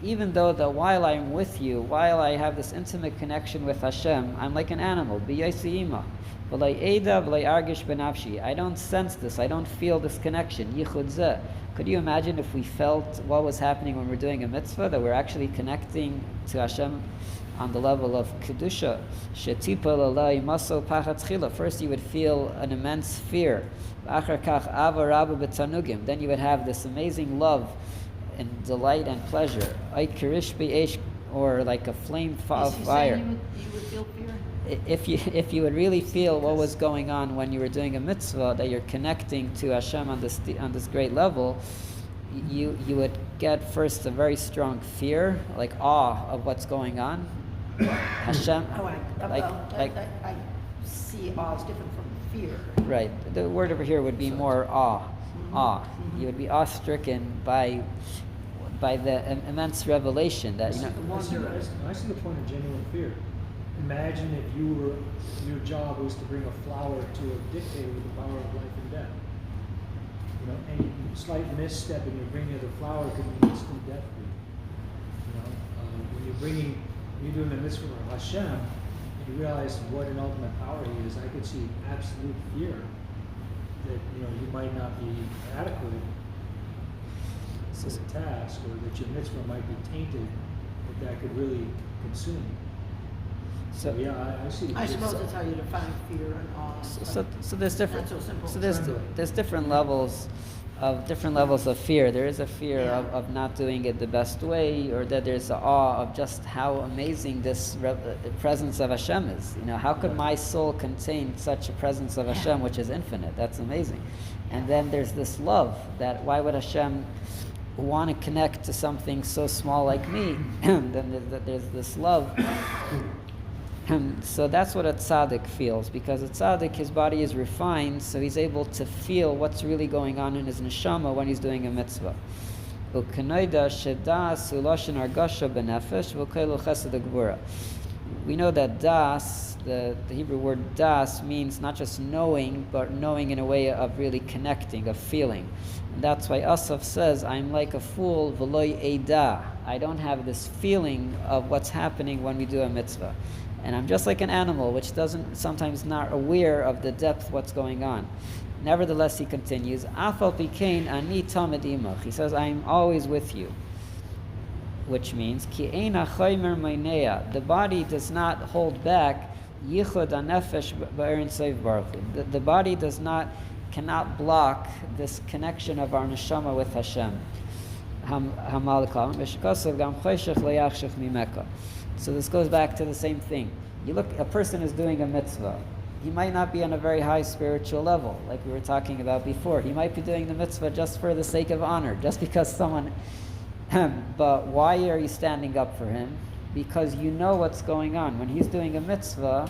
Even though that while I'm with you, while I have this intimate connection with Hashem, I'm like an animal. I don't sense this, I don't feel this connection. Could you imagine if we felt what was happening when we're doing a mitzvah, that we're actually connecting to Hashem on the level of Kedusha? First you would feel an immense fear. Then you would have this amazing love and delight and pleasure. Or like a flame of fire. You would feel fear? if you would really feel what was going on when you were doing a mitzvah, that you're connecting to Hashem on this great level, you would get first a very strong fear, like awe of what's going on. Hashem, I see awe is different from fear. right? The word over here would be more awe. Awe. You would be awe-stricken by the immense revelation that, you know. I see the point of genuine fear. Imagine if your job was to bring a flower to a dictator with the power of life and death. You know, any slight misstep in your bringing of the flower could mean instant death for you. You know, when you're doing the mitzvah of Hashem, and you realize what an ultimate power He is, I could see absolute fear that you might not be adequate to the task, or that your mitzvah might be tainted, that could really consume you. So yeah, I see. I suppose that's how you define fear and awe. So there's different. Not so simple. So there's different levels of fear. There is a fear of not doing it the best way, or that there's an awe of just how amazing this presence of Hashem is. You know, how could my soul contain such a presence of Hashem, which is infinite? That's amazing. And then there's this love that why would Hashem want to connect to something so small like me? And then there's this love. So that's what a tzaddik feels, because a tzaddik, his body is refined, so he's able to feel what's really going on in his neshama when he's doing a mitzvah. We know that das, the Hebrew word das, means not just knowing, but knowing in a way of really connecting, of feeling. And that's why Asaf says, I'm like a fool, v'loy eida. I don't have this feeling of what's happening when we do a mitzvah. And I'm just like an animal, which doesn't sometimes not aware of the depth what's going on. Nevertheless, he continues, Afal pikein ani tamid imach. He says, I am always with you. Which means, ki eina chaymer meinea. The body does not hold back yichud anefesh ba'erin seiv baruch hu. The body cannot block this connection of our neshama with Hashem. So this goes back to the same thing. You look, a person is doing a mitzvah. He might not be on a very high spiritual level, like we were talking about before. He might be doing the mitzvah just for the sake of honor, just because someone... But why are you standing up for him? Because you know what's going on. When he's doing a mitzvah,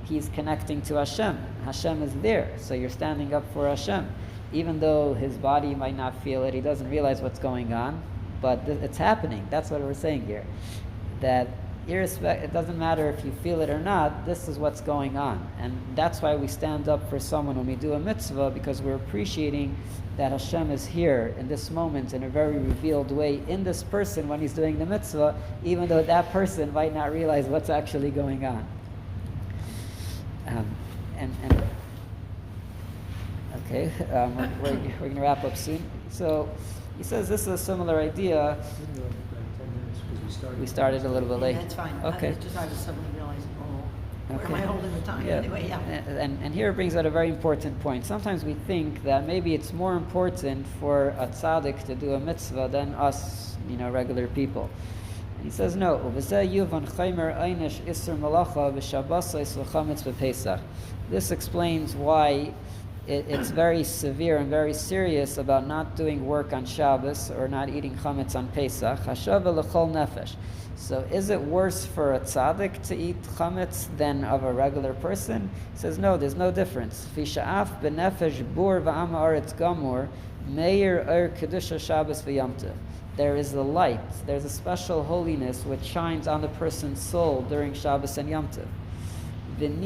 he's connecting to Hashem. Hashem is there, so you're standing up for Hashem. Even though his body might not feel it, he doesn't realize what's going on, but it's happening. That's what we're saying here. That it doesn't matter if you feel it or not, this is what's going on. And that's why we stand up for someone when we do a mitzvah, because we're appreciating that Hashem is here in this moment in a very revealed way in this person when he's doing the mitzvah, even though that person might not realize what's actually going on. Okay, we're going to wrap up soon. So he says this is a similar idea. We started a little bit late. That's fine. Okay. I was suddenly realizing, where am I holding the time anyway? Yeah. And here it brings out a very important point. Sometimes we think that maybe it's more important for a tzaddik to do a mitzvah than us, regular people. And he says no. This explains why it's very severe and very serious about not doing work on Shabbos or not eating chametz on Pesach. Hashava l'chol nefesh. So is it worse for a tzaddik to eat chametz than of a regular person? He says no, there's no difference. Fi sha'af b'nefesh bur v'ama aretz gamur meir kedusha Shabbos v'yom tov. There is a light, there's a special holiness which shines on the person's soul during Shabbos and Yom Tov. When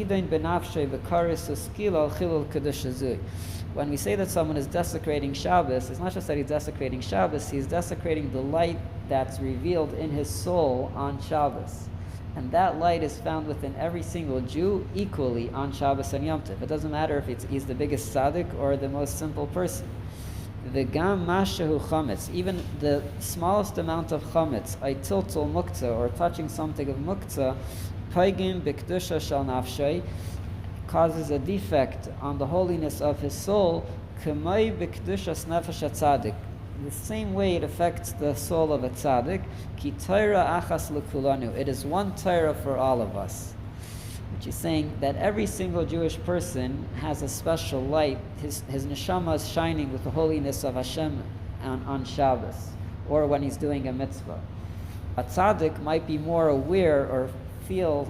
we say that someone is desecrating Shabbos, it's not just that he's desecrating Shabbos, he's desecrating the light that's revealed in his soul on Shabbos. And that light is found within every single Jew equally on Shabbos and Yom Tov. It doesn't matter if he's the biggest tzaddik or the most simple person. V'gam mashahu chametz, even the smallest amount of chametz, aitiltul muktzah, or touching something of muktzah, paigim b'kedusha shal nafshay, causes a defect on the holiness of his soul, k'may b'kedushas nefesh tzaddik. The same way it affects the soul of a tzaddik, ki Torah achas l'kulanu. It is one Torah for all of us. which is saying that every single Jewish person has a special light. His neshama is shining with the holiness of Hashem on Shabbos, or when he's doing a mitzvah. A tzaddik might be more aware or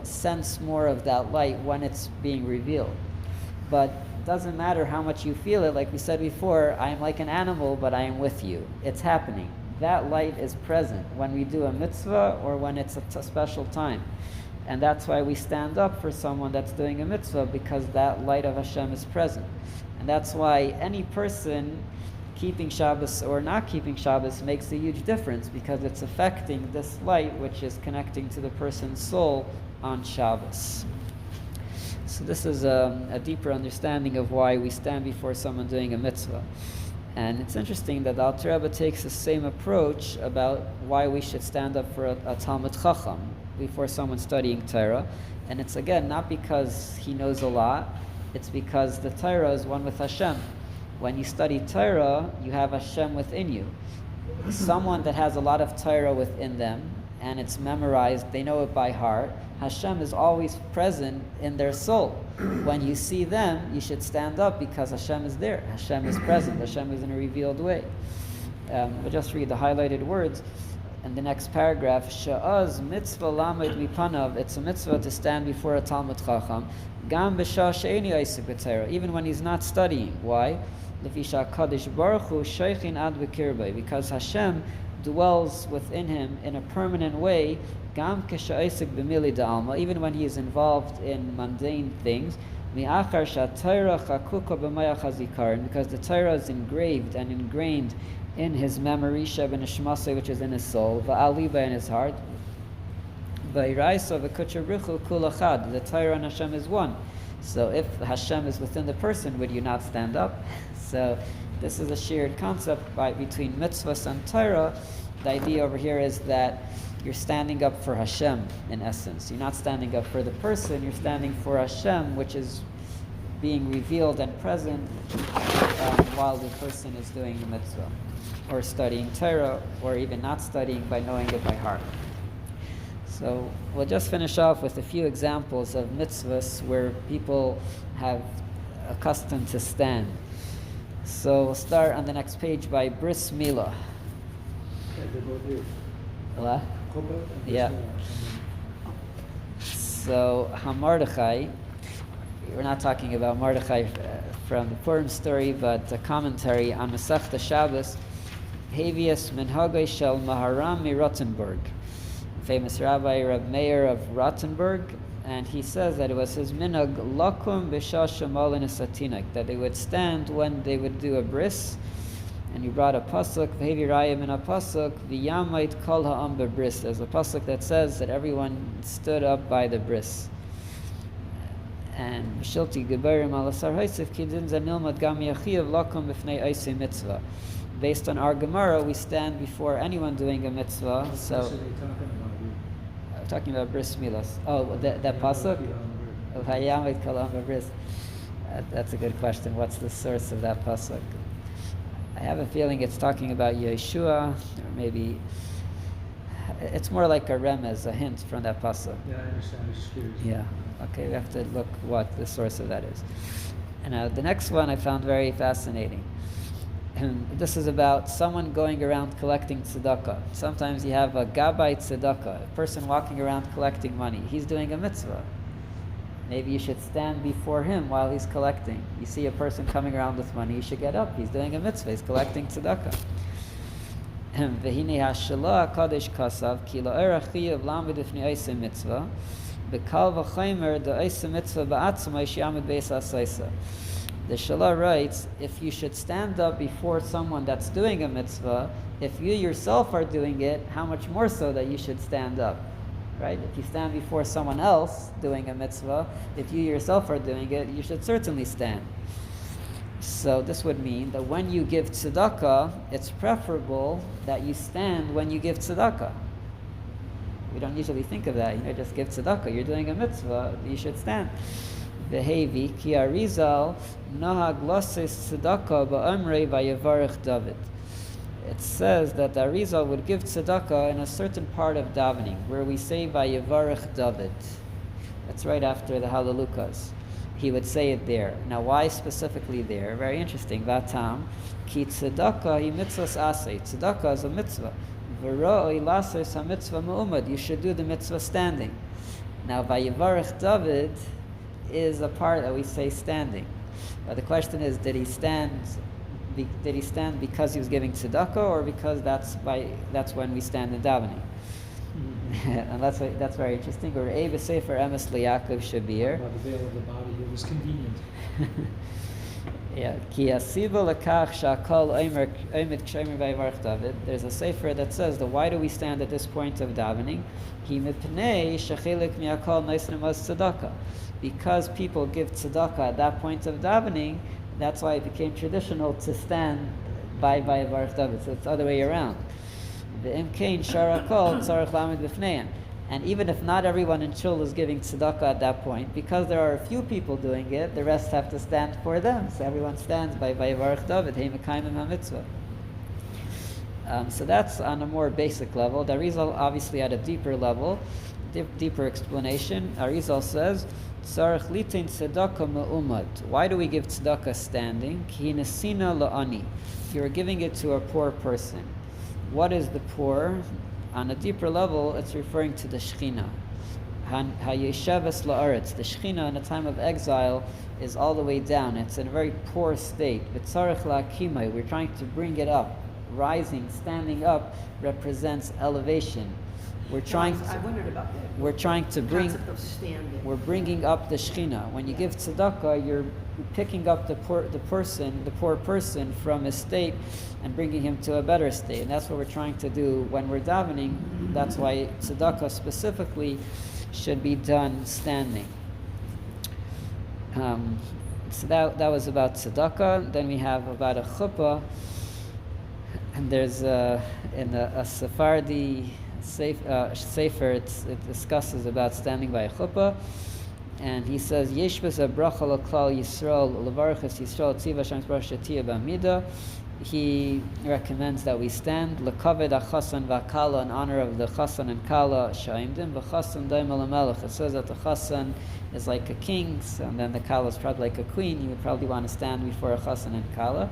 sense more of that light when it's being revealed. But it doesn't matter how much you feel it. Like we said before, I am like an animal, but I am with you. It's happening. That light is present when we do a mitzvah or when it's a special time. And that's why we stand up for someone that's doing a mitzvah, because that light of Hashem is present. And that's why any person keeping Shabbos or not keeping Shabbos makes a huge difference, because it's affecting this light which is connecting to the person's soul on Shabbos. So this is a deeper understanding of why we stand before someone doing a mitzvah. And it's interesting that the Alter Rebbe takes the same approach about why we should stand up for a Talmid Chacham before someone studying Torah. And it's again not because he knows a lot, it's because the Torah is one with Hashem. When you study Torah, you have Hashem within you. Someone that has a lot of Torah within them, and it's memorized, they know it by heart, Hashem is always present in their soul. When you see them, you should stand up because Hashem is there. Hashem is present. Hashem is in a revealed way. We'll just read the highlighted words in the next paragraph. Sha'az mitzvah lamed mipanav. It's a mitzvah to stand before a Talmid Chacham. Gam b'shah she'eni oisik b'Torah. Even when he's not studying. Why? Lefisha kadosh baruch hu sheichin ad b'kirbei. Because Hashem dwells within him in a permanent way. Gam k'sha'oisik b'mili da'alma. Even when he is involved in mundane things. Mi'achar sha'Torah chakuka b'mayach hazikaron. Because the Torah is engraved and ingrained in his memory, Sheba Nishmasei, which is in his soul, Va'aliba in his heart, Va'iraisa v'kuchabrichu kulachad. The Torah and Hashem is one. So if Hashem is within the person, would you not stand up? So this is a shared concept between mitzvahs and Torah. The idea over here is that you're standing up for Hashem in essence. You're not standing up for the person, you're standing for Hashem, which is being revealed and present while the person is doing the mitzvah, or studying Torah, or even not studying by knowing it by heart. So we'll just finish off with a few examples of mitzvahs where people have accustomed to stand. So we'll start on the next page by bris milah. They're both here. What? Chuppah and Yeah. Bris So Hamardechai, we're not talking about Mordechai from the Purim story, but a commentary on Masechta Shabbos, Havius Minhagay Shel Maharam mi Rottenburg, famous Rabbi Reb Meir of Rottenburg, and he says that it was his minhag lakum b'shah shemalin esatinak, that they would stand when they would do a bris, and he brought a pasuk, v'hevi raya min a pasuk, v'yamait kol ha'am b'bris. There's a pasuk that says that everyone stood up by the bris. And Shilti Geberim Alasar Haisif Kidin Zanilmad Gam Yachiv Lakum Bifnei Aisi Mitzvah. Based on our Gemara, we stand before anyone doing a mitzvah. So, are they talking about here? I'm talking about bris milas. Oh, that pasuk? Of Hayamit Kalam Bris. That's a good question. What's the source of that pasuk? I have a feeling it's talking about Yeshua, or maybe it's more like a remez, a hint from that pasuk. Yeah, I understand. I'm just curious. Yeah. Okay, we have to look what the source of that is. And the next one I found very fascinating. And this is about someone going around collecting tzedakah. Sometimes you have a gabbai tzedakah, a person walking around collecting money. He's doing a mitzvah. Maybe you should stand before him while he's collecting. You see a person coming around with money, you should get up. He's doing a mitzvah, he's collecting tzedakah. V'hinei ha'shelah hakadosh kasav ki la'erach chiyav lamed ifnei oisei mitzvah. The Shalah writes, if you should stand up before someone that's doing a mitzvah, if you yourself are doing it, how much more so that you should stand up, right? If you stand before someone else doing a mitzvah, if you yourself are doing it, you should certainly stand. So this would mean that when you give tzedakah, it's preferable that you stand when you give tzedakah. We don't usually think of that. Just give tzedakah. You're doing a mitzvah. You should stand. Vehevi ki arizal nahag loses tzedakah ba'amrei vayevarech David. It says that the Arizal would give tzedakah in a certain part of davening, where we say vayevarech David. It's right after the Halalukas. He would say it there. Now, why specifically there? Very interesting. Vatam, ki tzedakah hi mitzvahs asay. Tzedakah is a mitzvah. V'ro'oi lasers ha-mitzvah mu'umad. You should do the mitzvah standing. Now, Vayivarech David is a part that we say standing. But the question is, did he stand because he was giving tzedakah, or because that's when we stand in davening? And that's very interesting. Or Eva Sefer Emes Liyaakov Shabir. About the veil of the body, it was convenient. Yeah. Ki asiva lekach shakol omer kshemer vayivarech David. There's a sefer that says that why do we stand at this point of davening? Hi mipnei shechelik miakol noisnim as tzedakah. Because people give tzedakah at that point of davening, that's why it became traditional to stand by vayivarech David. So it's the other way around. And even if not everyone in Shul is giving tzedakah at that point, because there are a few people doing it, the rest have to stand for them. So everyone stands by Vayivarech David, Hei Mekayim HaMitzvah. So that's on a more basic level. The Arizal obviously at a deeper level, deeper explanation. Arizal says, Tzarech litin tzedakah me'umad. Why do we give tzedakah standing? Ki nesina la'ani. You're giving it to a poor person. What is the poor? On a deeper level, it's referring to the Shechina. Ha-yesheves la'aretz. The Shechina in a time of exile is all the way down. It's in a very poor state. V'tzarech la'akimai. We're trying to bring it up. Rising, standing up, represents elevation. I wondered about that. We're trying to bring. Concept of standing. We're bringing up the Shechina. When you give tzedakah, you're picking up the poor person from a state and bringing him to a better state. And that's what we're trying to do when we're davening. That's why tzedakah specifically should be done standing. So that was about tzedakah. Then we have about a chuppah. And there's in a Sephardi Sefer, it discusses about standing by a chuppah, and he says, Yesh b'z bracha l'klal Yisrael levarchas Yisrael tziva Hashem yisbarach shetiyah b'amida. He recommends that we stand lekaved achasan v'kala in honor of the chasan and kala sha'imdim v'chasan daim al-melech. It says that the chasan is like a king, and then the kala is probably like a queen. You would probably want to stand before a chasan and kala.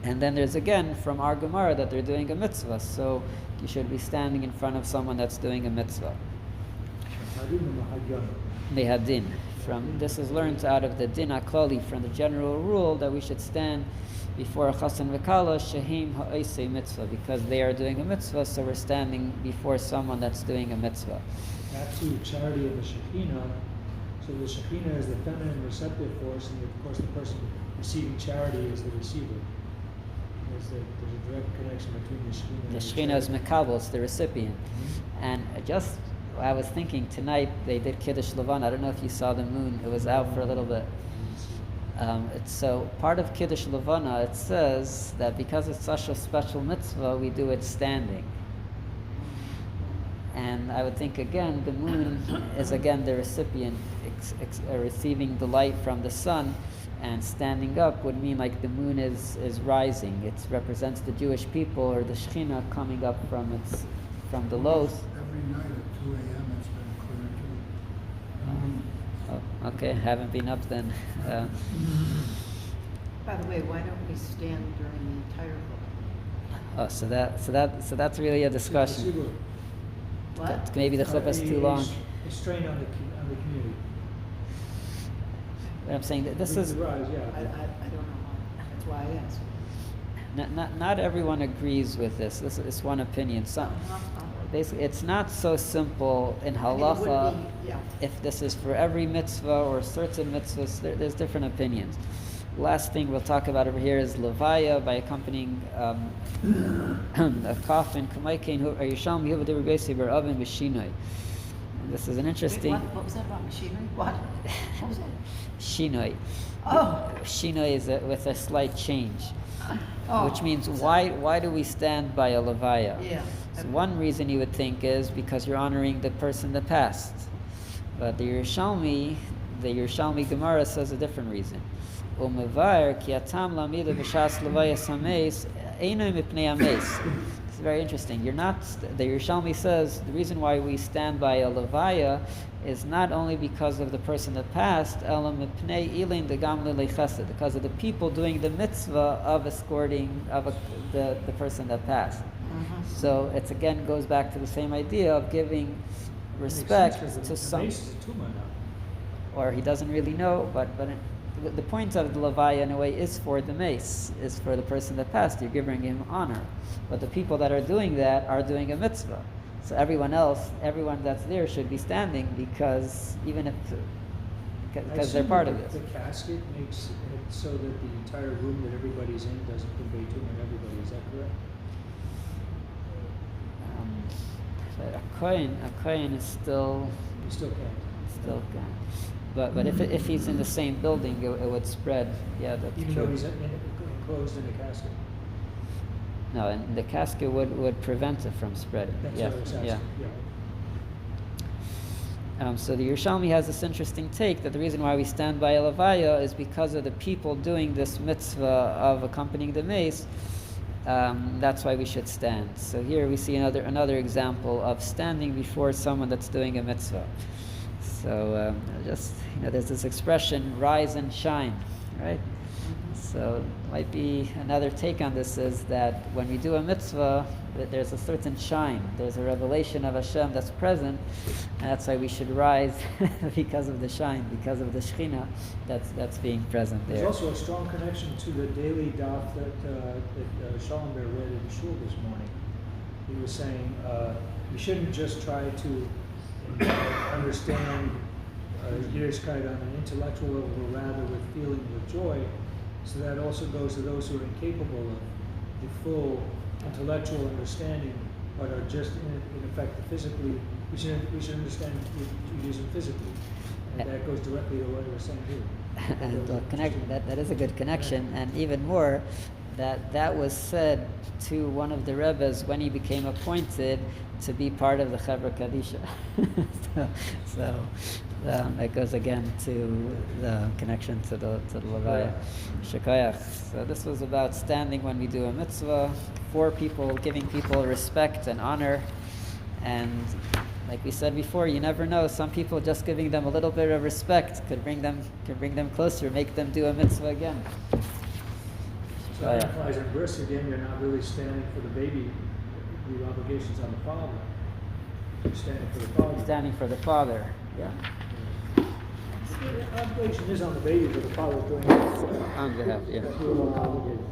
And then there's again from our Gemara that they're doing a mitzvah, so you should be standing in front of someone that's doing a mitzvah. Mehadin. This is learned out of the din aklali, from the general rule that we should stand before a chasan v'kala shehim ha'osei mitzvah, because they are doing a mitzvah, so we're standing before someone that's doing a mitzvah. Back to charity of the Shekhinah. So the Shekhinah is the feminine receptive force, and of course the person receiving charity is the receiver. There's a direct connection between the Shekhinah. The Shekhinah is Mekabel, it's the recipient. And I was thinking tonight they did Kiddush Levana. I don't know if you saw the moon. It was out for a little bit. So part of Kiddush Levana, it says that because it's such a special mitzvah, we do it standing. And I would think again, the moon is again the recipient receiving the light from the sun. And standing up would mean like the moon is rising. It represents the Jewish people, or the Shekhinah coming up from the lows. Every night at 2 a.m. it's been clear too. Okay, haven't been up then. By the way, why don't we stand during the entire vote? So that's really a discussion. What? Maybe the chuppah is too long. It's strained on the community. But I'm saying that this is. Rise, yeah. I don't know why. That's why I asked. Not everyone agrees with this. This is one opinion. Basically, it's not so simple in halacha. If this is for every mitzvah or certain mitzvahs, there's different opinions. Last thing we'll talk about over here is levaya by accompanying a coffin. This is an interesting. Wait, what was that about machinery? What was that? Shinoi. Oh. Shinoi is with a slight change. Oh. Which means why do we stand by a levaya? Yeah. So one reason you would think is because you're honoring the person that passed. But the Yerushalmi Gemara says a different reason. very interesting. You're not. The Yerushalmi says the reason why we stand by a levaya is not only because of the person that passed, because of the people doing the mitzvah of escorting the person that passed. So it again goes back to the same idea of giving respect to some. Or he doesn't really know, but the point of the levaya in a way is for the mace, is for the person that passed. You're giving him honor, but the people that are doing that are doing a mitzvah. So everyone that's there should be standing because even if because they're part of it. The casket makes it so that the entire room that everybody's in doesn't convey too much everybody. Is that correct? A kohen is still. You still can't. Still can. But if he's in the same building, it would spread. Yeah, that's even true. though he's enclosed in a casket. No, and the casket would prevent it from spreading. That's what I was asking. Yeah. So the Yerushalmi has this interesting take that the reason why we stand by a levaya is because of the people doing this mitzvah of accompanying the mace. That's why we should stand. So here we see another example of standing before someone that's doing a mitzvah. So there's this expression, rise and shine, right? So might be another take on this is that when we do a mitzvah, that there's a certain shine. There's a revelation of Hashem that's present, and that's why we should rise because of the shine, because of the Shekhinah that's being present there. There's also a strong connection to the daily daf that Shalom Bear read in shul this morning. He was saying we shouldn't just try to understand Yiddishkeit on an intellectual level, but rather with feeling with joy. So that also goes to those who are incapable of the full intellectual understanding, but are just in effect physically. We should understand Judaism physically, and that goes directly to what we're saying here. And that is a good connection, and even more, that was said to one of the Rebbes when he became appointed to be part of the Chevra Kadisha. so that goes again to the connection to the Levaya. Shekayach. So this was about standing when we do a mitzvah for people, giving people respect and honor, and like we said before, you never know. Some people just giving them a little bit of respect could bring them closer, make them do a mitzvah again. So that implies in verse again, you're not really standing for the baby. The obligation's on the father. You're standing for the father. Standing for the father. Yeah. The obligation is on the baby, but the father's doing it. On behalf, yeah. You're more obligated.